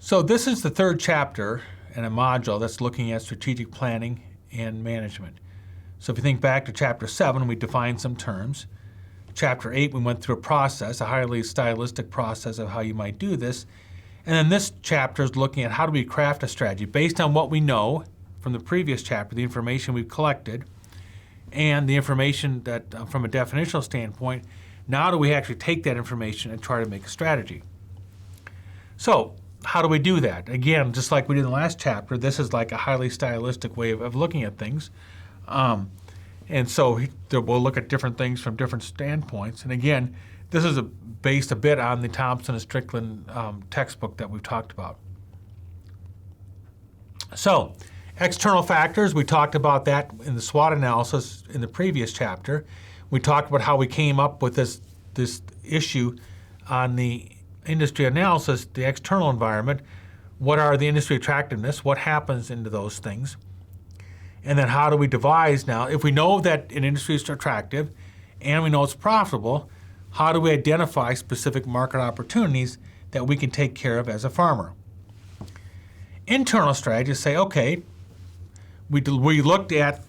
So this is the third chapter in a module that's looking at strategic planning and management. So if you think back to Chapter 7, we defined some terms. Chapter 8, we went through a process, a highly stylistic process of how you might do this. And then this chapter is looking at how do we craft a strategy based on what we know from the previous chapter, the information we've collected, and the information that, from a definitional standpoint, now do we actually take that information and try to make a strategy. So how do we do that? Again, just like we did in the last chapter, this is like a highly stylistic way of looking at things. And so we'll look at different things from different standpoints. And again, this is based a bit on the Thompson and Strickland textbook that we've talked about. So external factors, we talked about that in the SWOT analysis in the previous chapter. We talked about how we came up with this issue on the industry analysis, the external environment. What are the industry attractiveness? What happens into those things? And then how do we devise now? If we know that an industry is attractive and we know it's profitable, how do we identify specific market opportunities that we can take care of as a farmer? Internal strategies say, okay, we looked at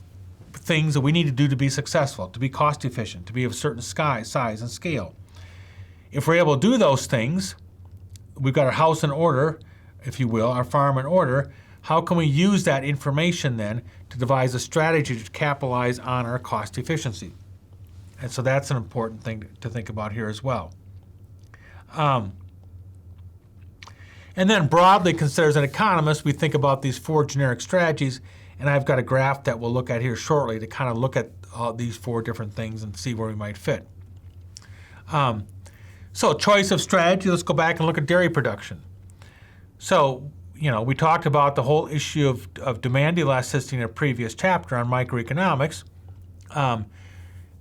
things that we need to do to be successful, to be cost efficient, to be of a certain size and scale. If we're able to do those things, we've got our house in order, if you will, our farm in order. How can we use that information then to devise a strategy to capitalize on our cost efficiency? And so that's an important thing to think about here as well. And then broadly considered as an economist, we think about these four generic strategies, and I've got a graph that we'll look at here shortly to kind of look at these four different things and see where we might fit. So choice of strategy, let's go back and look at dairy production. So, we talked about the whole issue of demand elasticity in a previous chapter on microeconomics.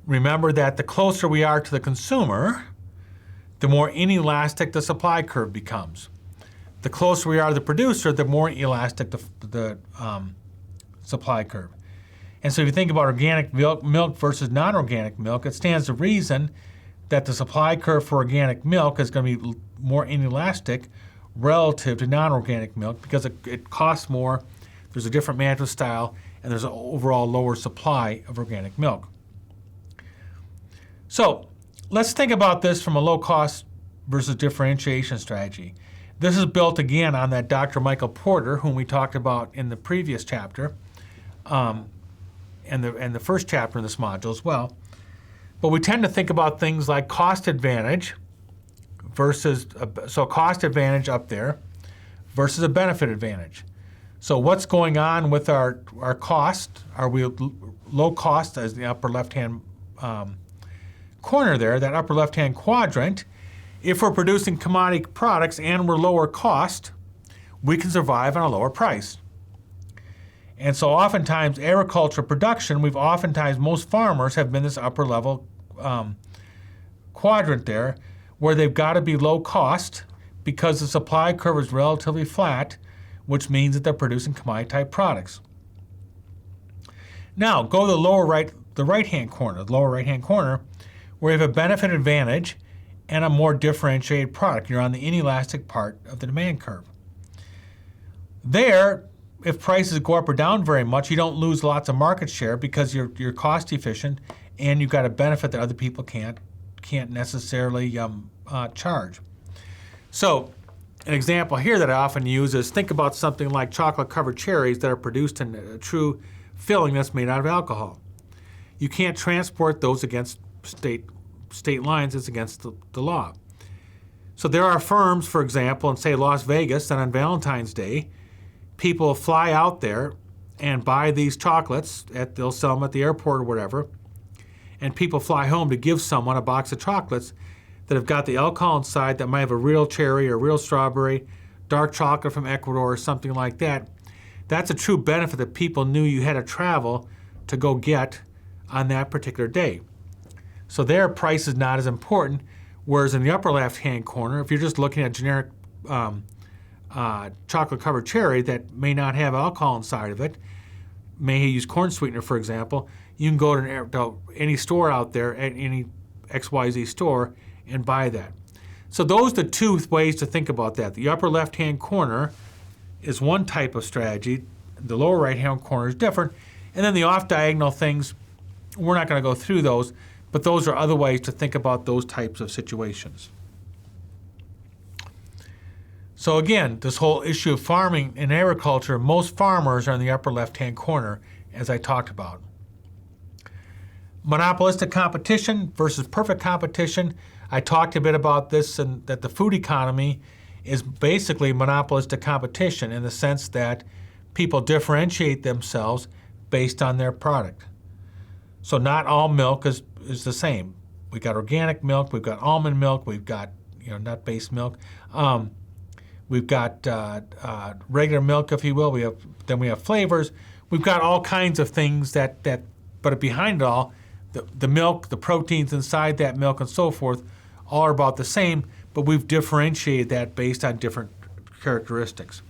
Remember that the closer we are to the consumer, the more inelastic the supply curve becomes. The closer we are to the producer, the more elastic the supply curve. And so if you think about organic milk versus non-organic milk, it stands to reason that the supply curve for organic milk is going to be more inelastic relative to non-organic milk because it costs more, there's a different management style, and there's an overall lower supply of organic milk. So let's think about this from a low-cost versus differentiation strategy. This is built again on that Dr. Michael Porter, whom we talked about in the previous chapter, and the first chapter in this module as well. But we tend to think about things like cost advantage versus, so cost advantage up there versus a benefit advantage. So what's going on with our cost? Are we low cost as the upper left-hand corner there, that upper left-hand quadrant? If we're producing commodity products and we're lower cost, we can survive on a lower price. And so oftentimes agriculture production, most farmers have been this upper level quadrant there where they've got to be low cost because the supply curve is relatively flat, which means that they're producing commodity type products. Now go to the lower right-hand corner where you have a benefit advantage and a more differentiated product. You're on the inelastic part of the demand curve. There, if prices go up or down very much, you don't lose lots of market share because you're cost efficient and you've got a benefit that other people can't necessarily charge. So an example here that I often use is think about something like chocolate-covered cherries that are produced in a true filling that's made out of alcohol. You can't transport those against state lines. It's against the law. So there are firms, for example, in say Las Vegas, that on Valentine's Day, people fly out there and buy these chocolates. They'll sell them at the airport or whatever. And people fly home to give someone a box of chocolates that have got the alcohol inside that might have a real cherry or real strawberry, dark chocolate from Ecuador or something like that. That's a true benefit that people knew you had to travel to go get on that particular day. So their price is not as important, whereas in the upper left-hand corner, if you're just looking at generic chocolate-covered cherry that may not have alcohol inside of it, may use corn sweetener, for example, you can go to any store out there, at any XYZ store, and buy that. So those are the two ways to think about that. The upper left-hand corner is one type of strategy. The lower right-hand corner is different. And then the off-diagonal things, we're not going to go through those, but those are other ways to think about those types of situations. So again, this whole issue of farming and agriculture, most farmers are in the upper left-hand corner, as I talked about. Monopolistic competition versus perfect competition. I talked a bit about this, and that the food economy is basically monopolistic competition in the sense that people differentiate themselves based on their product. So not all milk is the same. We've got organic milk, we've got almond milk, we've got nut-based milk. We've got regular milk, if you will. We have flavors. We've got all kinds of things but behind it all, the milk, the proteins inside that milk, and so forth, all are about the same. But we've differentiated that based on different characteristics.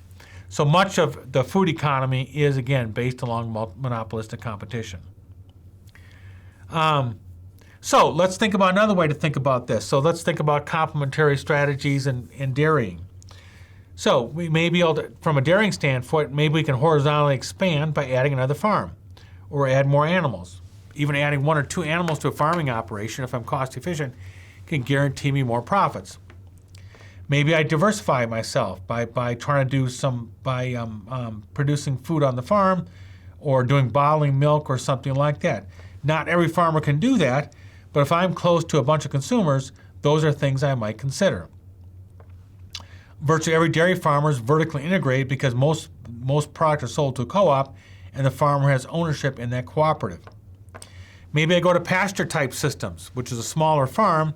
So much of the food economy is again based along monopolistic competition. So let's think about another way to think about this. So let's think about complementary strategies in dairying. So we may be able to, from a dairying standpoint, maybe we can horizontally expand by adding another farm or add more animals. Even adding 1 or 2 animals to a farming operation, if I'm cost efficient, can guarantee me more profits. Maybe I diversify myself by trying to do producing food on the farm or doing bottling milk or something like that. Not every farmer can do that, but if I'm close to a bunch of consumers, those are things I might consider. Virtually every dairy farmer is vertically integrated because most products are sold to a co-op and the farmer has ownership in that cooperative. Maybe I go to pasture type systems, which is a smaller farm,